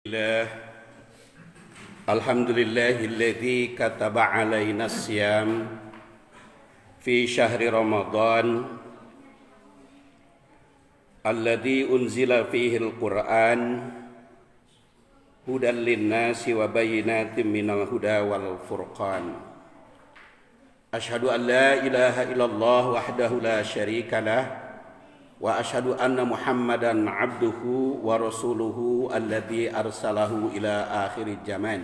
الله الحمد لله الذي كتب علينا الصيام في شهر رمضان الذي أنزل فيه القرآن هدى للناس وبينات من الهدى والفرقان أشهد أن لا إله إلا الله وحده لا شريك له وأشهد أن محمدًا عبده ورسوله الذي أرسله إلى آخر الزمان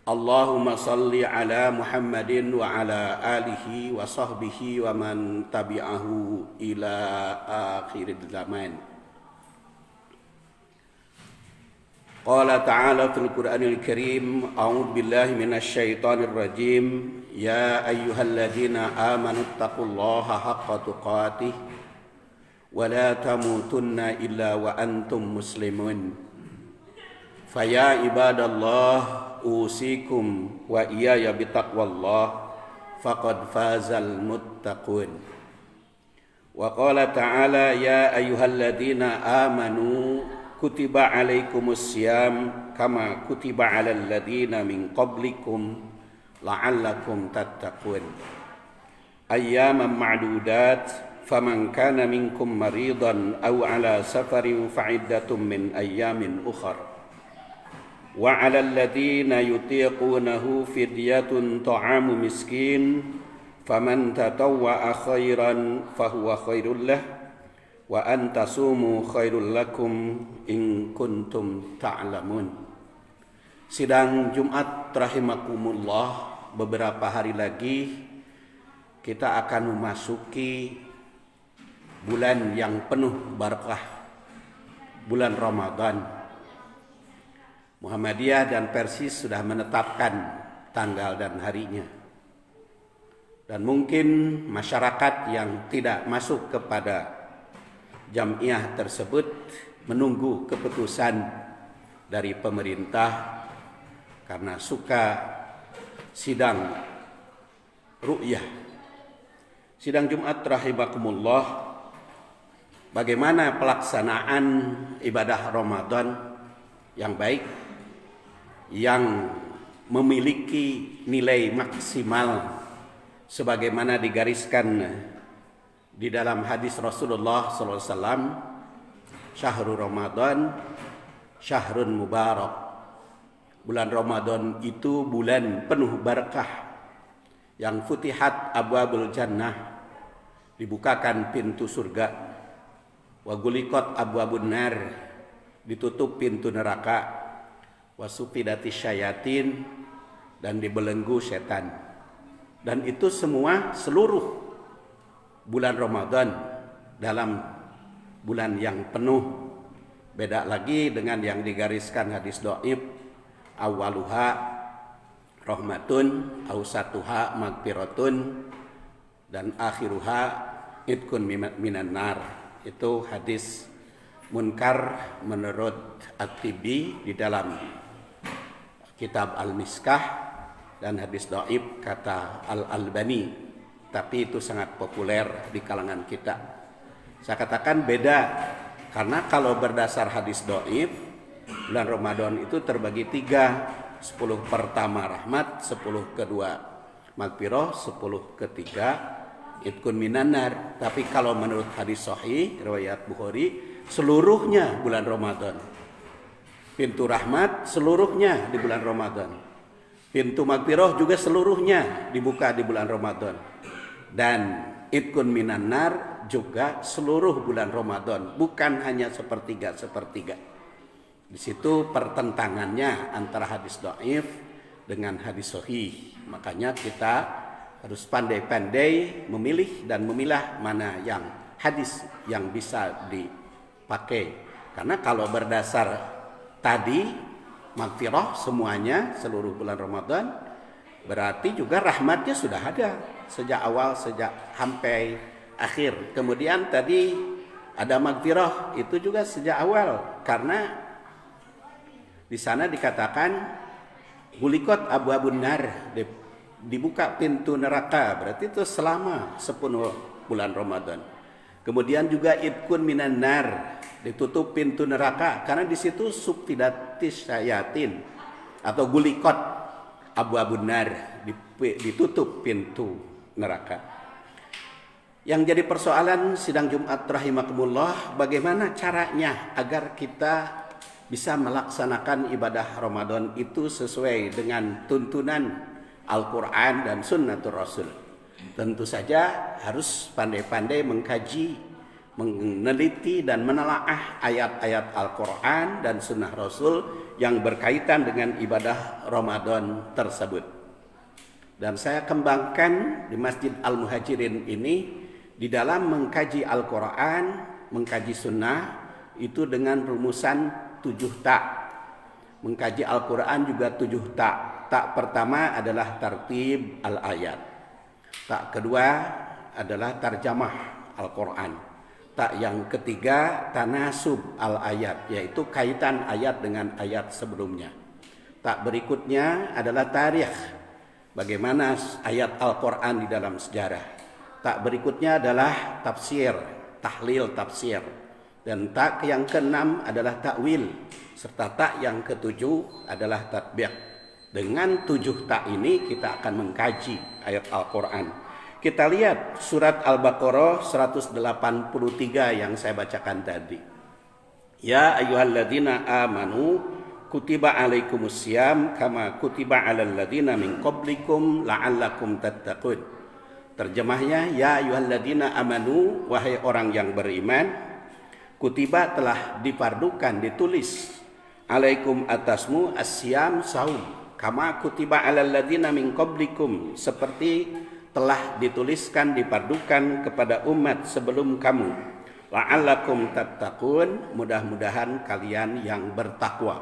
اللهم صل على محمد وعلى آله وصحبه ومن تبعه إلى آخر الزمان قال تعالى في القرآن الكريم أعوذ بالله من الشيطان الرجيم يا أيها الذين آمنوا اتقوا الله حق تقاته ولا تموتن إلا وأنتم مسلمون فيا عباد الله أوصيكم وإياي بتقوى الله فقد فاز المتقون وقال تعالى يا أيها الذين آمنوا كتب عليكم الصيام كما كتب على الذين من قبلكم لعلكم تتقون أياما معدودات فمن كان منكم مريضا أو على سفر فعدة من أيام أخر وعلى الذين يطيقونه فدية طعام مسكين فمن تطوع خيرا فهو خير له وأن تصوموا خير لكم إن كنتم تعلمون. Sidang Jumat rahimakumullah, beberapa hari lagi kita akan memasuki bulan yang penuh barakah, bulan Ramadan. Muhammadiyah dan Persis sudah menetapkan tanggal dan harinya. Dan mungkin masyarakat yang tidak masuk kepada Jamiah tersebut menunggu keputusan dari pemerintah karena suka sidang ru'yah. Sidang Jumat rahimakumullah, bagaimana pelaksanaan ibadah Ramadan yang baik, yang memiliki nilai maksimal sebagaimana digariskan di dalam hadis Rasulullah SAW, Syahrul Ramadan Syahrun Mubarak. Bulan Ramadan itu bulan penuh barakah, yang futihat abwabul jannah, dibukakan pintu surga, wa guliqat abwabun nar, ditutup pintu neraka, wa sufidati syayatin, dan dibelenggu setan. Dan itu semua seluruh bulan Ramadan dalam bulan yang penuh. Beda lagi dengan yang digariskan hadis dhaif, awaluha rahmatun, ausatuha magfiratun, dan akhiruha idkun minan nar. Itu hadis munkar menurut At-Tibi di dalam kitab Al-Miskah, dan hadis dhaif kata Al-Albani, tapi itu sangat populer di kalangan kita. Saya katakan beda, karena kalau berdasar hadis dhaif, bulan Ramadan itu terbagi 3, 10 pertama rahmat, 10 kedua magfirah, 10 ketiga idkun minanar. Tapi kalau menurut hadis sahih riwayat Bukhari, seluruhnya bulan Ramadan. Pintu rahmat seluruhnya di bulan Ramadan. Pintu magfirah juga seluruhnya dibuka di bulan Ramadan. Dan idkun minanar juga seluruh bulan Ramadan, bukan hanya sepertiga. Di situ pertentangannya antara hadis dhaif dengan hadis sahih. Makanya kita harus pandai-pandai memilih dan memilah mana yang hadis yang bisa dipakai. Karena kalau berdasar tadi magfirah semuanya seluruh bulan Ramadan, berarti juga rahmatnya sudah ada sejak awal, sejak sampai akhir. Kemudian tadi ada magfirah, itu juga sejak awal, karena di sana dikatakan guliqat abwabun nar, dibuka pintu neraka, berarti itu selama 10 bulan Ramadan. Kemudian juga idkun minan nar, ditutup pintu neraka karena di situ subtidatis syayatin atau gulikot abu nar, ditutup pintu neraka. Yang jadi persoalan sidang Jumat rahimakumullah, bagaimana caranya agar kita bisa melaksanakan ibadah Ramadan itu sesuai dengan tuntunan Al-Quran dan Sunnatul Rasul. Tentu saja harus pandai-pandai mengkaji, meneliti dan menelaah ayat-ayat Al-Quran dan Sunnah Rasul yang berkaitan dengan ibadah Ramadan tersebut. Dan saya kembangkan di Masjid Al-Muhajirin ini di dalam mengkaji Al-Quran, mengkaji Sunnah itu dengan rumusan 7 tak. Mengkaji Al-Quran juga 7 tak. Tak pertama adalah tartib al-ayat. Tak kedua adalah tarjamah Al-Quran. Tak yang ketiga tanasub al-ayat, yaitu kaitan ayat dengan ayat sebelumnya. Tak berikutnya adalah tarikh, bagaimana ayat Al-Quran di dalam sejarah. Tak berikutnya adalah tafsir, tahlil tafsir. Dan tak yang keenam adalah takwil. Serta tak yang ketujuh adalah tatbiq. Dengan 7 tak ini kita akan mengkaji ayat Al-Quran. Kita lihat surat Al-Baqarah 183 yang saya bacakan tadi. Ya ayyuhalladzina amanu kutiba alaikumusiyam kama kutiba alal ladzina min qablikum la'allakum tattaqun. Terjemahnya, ya ayyuhalladzina amanu, wahai orang yang beriman, kutiba telah dipardukan, ditulis, alaikum atasmu asyam saum, kama kutiba alal ladzina min qablikum, seperti telah dituliskan, dipardukan kepada umat sebelum kamu. La'allakum tattaqun, mudah-mudahan kalian yang bertakwa.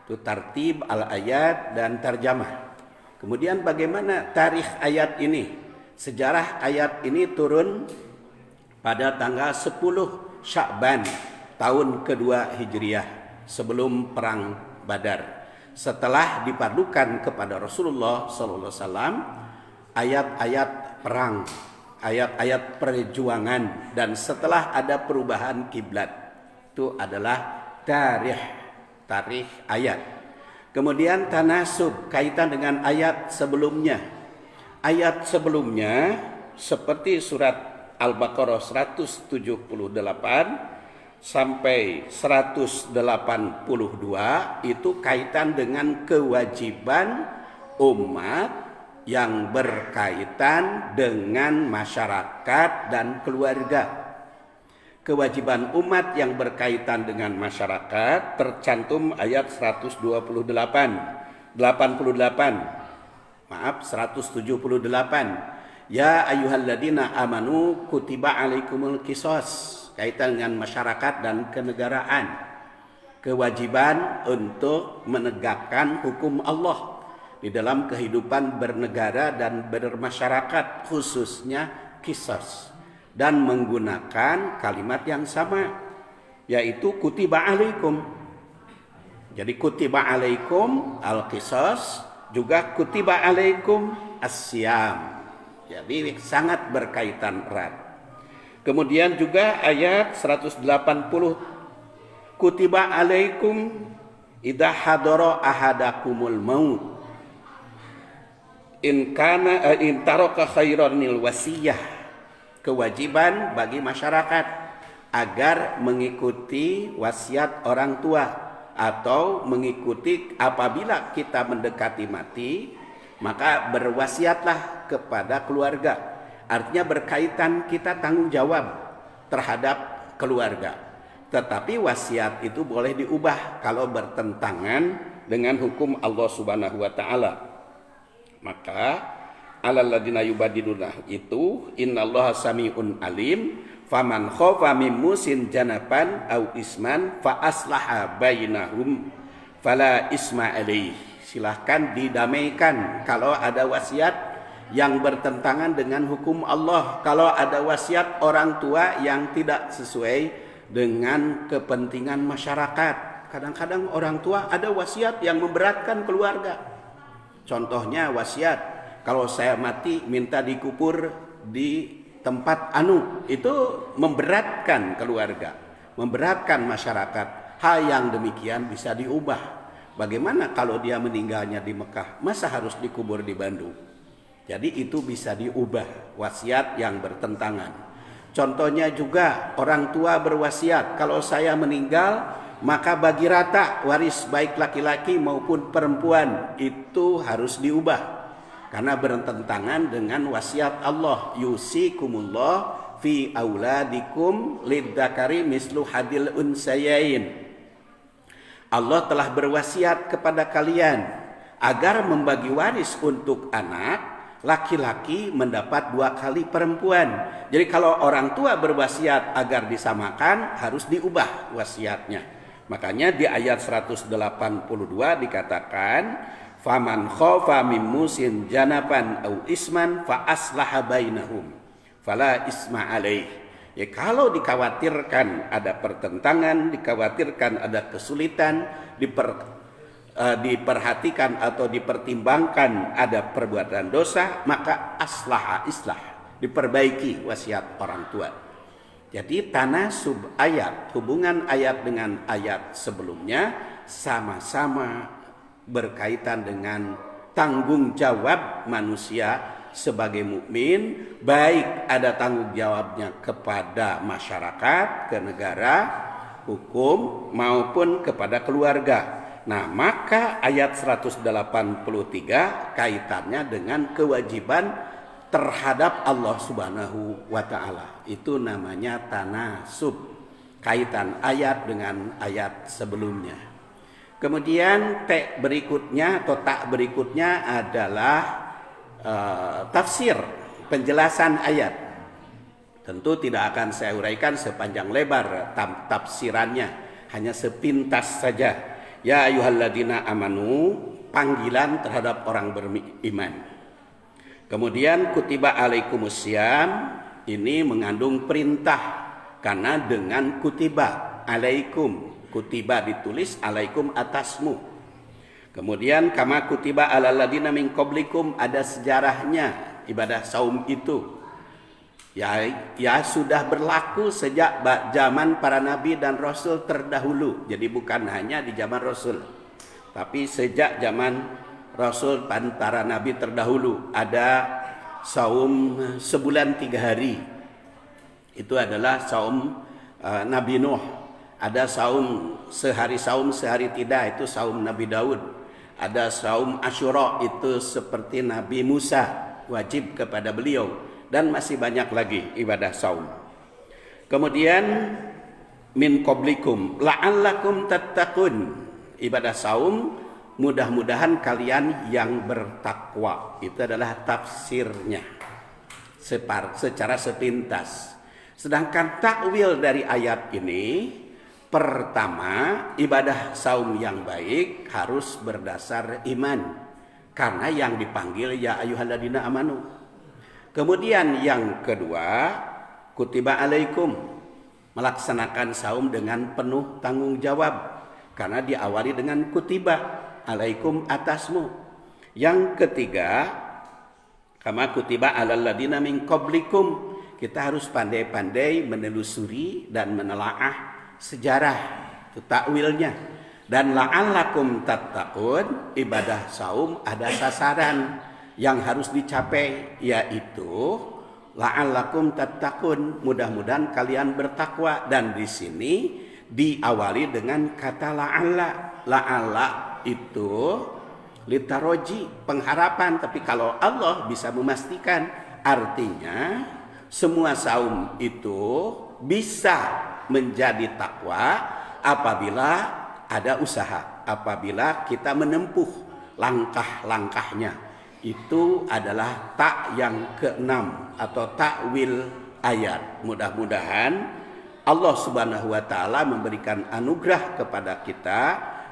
Itu tartib al-ayat dan tarjamah. Kemudian bagaimana tarikh ayat ini? Sejarah ayat ini turun pada tanggal 10 Sya'ban tahun kedua Hijriah sebelum perang Badar. Setelah dipadukan kepada Rasulullah SAW ayat-ayat perang, ayat-ayat perjuangan, dan setelah ada perubahan kiblat, itu adalah tarikh ayat. Kemudian tanasub, kaitan dengan ayat sebelumnya. Ayat sebelumnya seperti surat Al-Baqarah 178 sampai 182 itu kaitan dengan kewajiban umat yang berkaitan dengan masyarakat dan keluarga. Kewajiban umat yang berkaitan dengan masyarakat tercantum ayat 178. Ya ayyuhalladzina amanu kutiba alaikumul qisas, kaitan dengan masyarakat dan kenegaraan. Kewajiban untuk menegakkan hukum Allah di dalam kehidupan bernegara dan bermasyarakat, khususnya qisas, dan menggunakan kalimat yang sama, yaitu kutiba alaikum. Jadi kutiba alaikum al-qisas, juga kutiba alaikum as-siyam. Jadi sangat berkaitan erat. Kemudian juga ayat 180, kutiba alaikum idza hadara ahadakumul maut in taraka khairanil wasiyah. Kewajiban bagi masyarakat agar mengikuti wasiat orang tua, atau mengikuti apabila kita mendekati mati, maka berwasiatlah kepada keluarga. Artinya berkaitan, kita tanggung jawab terhadap keluarga. Tetapi wasiat itu boleh diubah kalau bertentangan dengan hukum Allah Subhanahu wa taala. Maka alal ladina yubadiluna itu innallaha samiun alim, faman khafa min musin janapan au isman fa aslaha bainahum fala isma alaih. Silahkan didamaikan kalau ada wasiat yang bertentangan dengan hukum Allah, kalau ada wasiat orang tua yang tidak sesuai dengan kepentingan masyarakat. Kadang-kadang orang tua ada wasiat yang memberatkan keluarga. Contohnya wasiat, kalau saya mati minta dikubur di tempat anu, itu memberatkan keluarga. memberatkan masyarakat, hal yang demikian bisa diubah. Bagaimana kalau dia meninggalnya di Mekah, masa harus dikubur di Bandung? Jadi itu bisa diubah, wasiat yang bertentangan. Contohnya juga orang tua berwasiat, kalau saya meninggal maka bagi rata waris baik laki-laki maupun perempuan, itu harus diubah. Karena bertentangan dengan wasiat Allah, yusikumullah fi auladikum lidzakari mislu hadil unsayain. Allah telah berwasiat kepada kalian agar membagi waris untuk anak laki-laki mendapat 2 kali perempuan. Jadi kalau orang tua berwasiat agar disamakan, harus diubah wasiatnya. Makanya di ayat 182 dikatakan, faman khofa mim musin janaban au isman fa aslaha bainahum fala isma alaih. Ya, kalau dikhawatirkan ada pertentangan, dikhawatirkan ada kesulitan, diperhatikan atau dipertimbangkan ada perbuatan dosa, maka islah, diperbaiki wasiat orang tua. Jadi tanasub ayat, hubungan ayat dengan ayat sebelumnya sama-sama berkaitan dengan tanggung jawab manusia sebagai mukmin, baik ada tanggung jawabnya kepada masyarakat, ke negara, hukum, maupun kepada keluarga. Nah, maka ayat 183 kaitannya dengan kewajiban terhadap Allah Subhanahu wa Ta'ala. Itu namanya tanasub, kaitan ayat dengan ayat sebelumnya. Kemudian tak berikutnya adalah tafsir, penjelasan ayat. Tentu tidak akan saya uraikan sepanjang lebar tafsirannya, hanya sepintas saja. Ya ayyuhalladzina amanu, panggilan terhadap orang beriman. Kemudian kutiba alaikumusiyam, ini mengandung perintah, karena dengan kutiba alaikum, kutiba ditulis, alaikum atasmu. Kemudian kama kutiba alal ladina min qablikum, ada sejarahnya ibadah saum itu. Ya sudah berlaku sejak zaman para nabi dan rasul terdahulu. Jadi bukan hanya di zaman rasul, tapi sejak zaman rasul dan para nabi terdahulu ada saum sebulan 3 hari. Itu adalah saum Nabi Nuh. Ada saum sehari tidak, itu saum Nabi Daud. Ada saum Asyura, itu seperti Nabi Musa, wajib kepada beliau, dan masih banyak lagi ibadah saum. Kemudian min qablikum la'allakum tattaqun, ibadah saum mudah-mudahan kalian yang bertakwa. Itu adalah tafsirnya secara sepintas. Sedangkan takwil dari ayat ini, pertama, ibadah saum yang baik harus berdasar iman, karena yang dipanggil ya ayyuhalladzina amanu. Kemudian yang kedua, kutiba alaikum, melaksanakan saum dengan penuh tanggung jawab, karena diawali dengan kutiba alaikum atasmu. Yang ketiga, kama kutiba alal ladina min qablikum, kita harus pandai-pandai menelusuri dan menelaah sejarah, itu takwilnya. Dan la'allakum tattaqun, ibadah saum ada sasaran yang harus dicapai, yaitu la'allakum tattaqun, mudah-mudahan kalian bertakwa. Dan di sini diawali dengan kata la'alla. La'alla itu litaroji, pengharapan. Tapi kalau Allah bisa memastikan, artinya semua saum itu bisa menjadi takwa apabila ada usaha, apabila kita menempuh langkah-langkahnya. Itu adalah tak yang keenam atau takwil ayat. Mudah-mudahan Allah Subhanahu wa Ta'ala memberikan anugerah kepada kita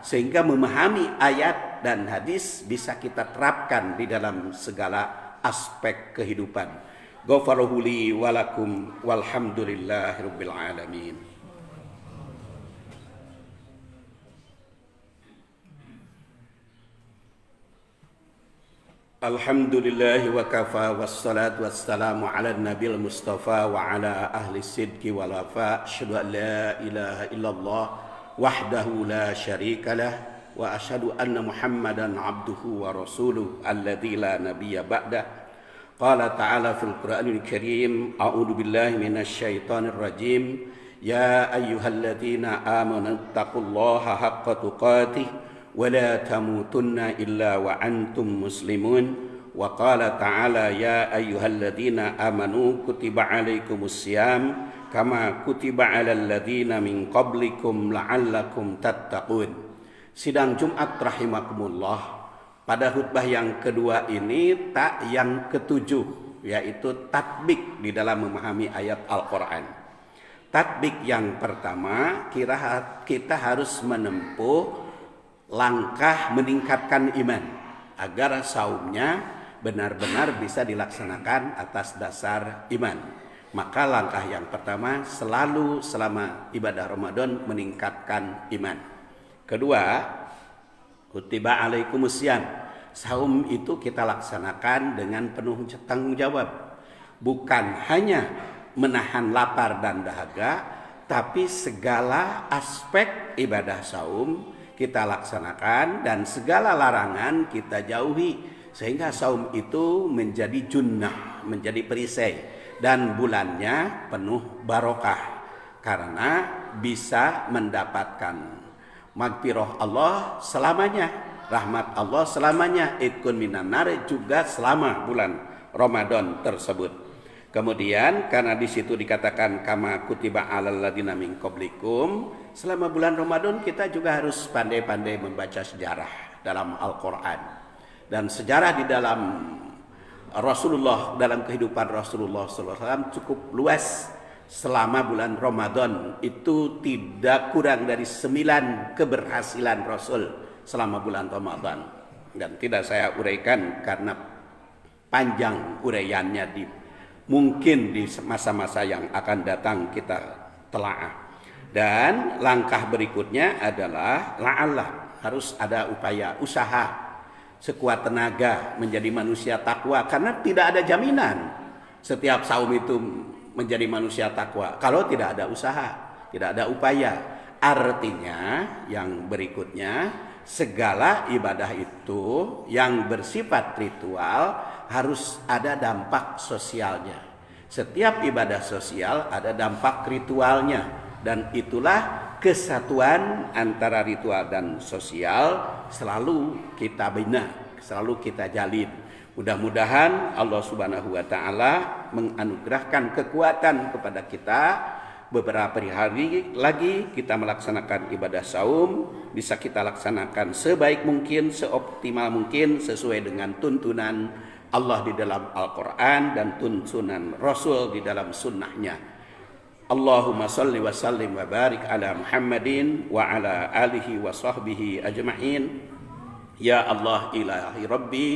sehingga memahami ayat dan hadis bisa kita terapkan di dalam segala aspek kehidupan. Ghafarlahu li wa lakum walhamdulillahirabbil alamin. Alhamdulillahi wa kafa wassalatu wassalamu ala nabil mustafa wa ala ahli sidki wal wafa asyhadu an la ilaha illallah wahdahu la syarika lah wa asyhadu anna muhammadan abduhu wa rasuluh alladzi la nabiyya ba'dah. Qala ta'ala fil qur'anil karim a'udzu billahi minasy syaithanir rajim ya ayyuhalladzina amanu taqullaha haqqa tuqatih ولا تموتن إلا وأنتم مسلمون وقال تعالى يا أيها الذين آمنوا كتب عليكم الصيام كما كتب على الذين من قبلكم لعلكم تتقون. Sidang Jumat rahimakumullah, pada khutbah yang kedua ini yang ketujuh, yaitu tatbik di dalam memahami ayat Al-Quran. Tatbik yang pertama, kita harus menempuh langkah meningkatkan iman agar saumnya benar-benar bisa dilaksanakan atas dasar iman. Maka langkah yang pertama selalu selama ibadah Ramadan meningkatkan iman. Kedua, kutiba alaikumusiyam. Saum itu kita laksanakan dengan penuh tanggung jawab. Bukan hanya menahan lapar dan dahaga, tapi segala aspek ibadah saum kita laksanakan dan segala larangan kita jauhi, sehingga saum itu menjadi junnah, menjadi perisai, dan bulannya penuh barokah karena bisa mendapatkan magfirah Allah selamanya, rahmat Allah selamanya, itkun minan nar juga selama bulan Ramadan tersebut. Kemudian karena di situ dikatakan kama kutiba alal ladina min qablikum, selama bulan Ramadan kita juga harus pandai-pandai membaca sejarah dalam Al-Quran. Dan sejarah di dalam Rasulullah, dalam kehidupan Rasulullah SAW cukup luas. Selama bulan Ramadan itu tidak kurang dari 9 keberhasilan Rasul selama bulan Ramadan. Dan tidak saya uraikan karena panjang uraiannya mungkin di masa-masa yang akan datang kita telaah. Dan langkah berikutnya adalah la'allah, harus ada upaya, usaha sekuat tenaga menjadi manusia takwa, karena tidak ada jaminan setiap saum itu menjadi manusia takwa kalau tidak ada usaha, tidak ada upaya. Artinya yang berikutnya, segala ibadah itu yang bersifat ritual harus ada dampak sosialnya. Setiap ibadah sosial ada dampak ritualnya, dan itulah kesatuan antara ritual dan sosial selalu kita bina, selalu kita jalin. Mudah-mudahan Allah Subhanahu wa taala menganugerahkan kekuatan kepada kita. Beberapa hari lagi kita melaksanakan ibadah saum, bisa kita laksanakan sebaik mungkin, seoptimal mungkin, sesuai dengan tuntunan Allah di dalam Al-Quran dan tuntunan Rasul di dalam sunnahnya. Allahumma salli wa sallim wa barik ala Muhammadin wa ala alihi wa sahbihi ajma'in. Ya Allah ilahi Rabbi,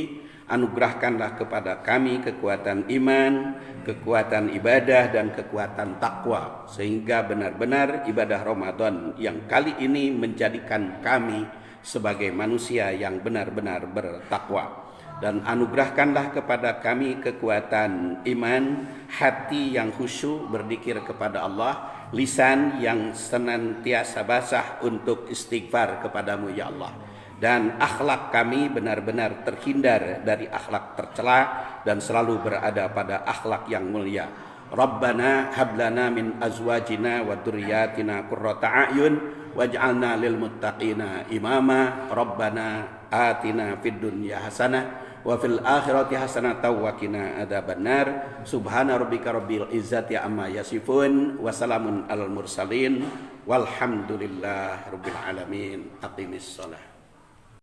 anugerahkanlah kepada kami kekuatan iman, kekuatan ibadah, dan kekuatan takwa, sehingga benar-benar ibadah Ramadan yang kali ini menjadikan kami sebagai manusia yang benar-benar bertakwa. Dan anugerahkanlah kepada kami kekuatan iman, hati yang khusyuk berzikir kepada Allah, lisan yang senantiasa basah untuk istighfar kepadamu ya Allah. Dan akhlak kami benar-benar terhindar dari akhlak tercela dan selalu berada pada akhlak yang mulia. Rabbana hablana min azwajina wa dzurriyyatina qurrata a'yun waj'alna lil muttaqina imama. Rabbana atina fid dunya hasanah wa fil akhirati hasanatan wa qina adzabannar. Subhana rabbika rabbil izzati amma yasifun wa salamun alal mursalin walhamdulillahi rabbil alamin. Aqimis shalah.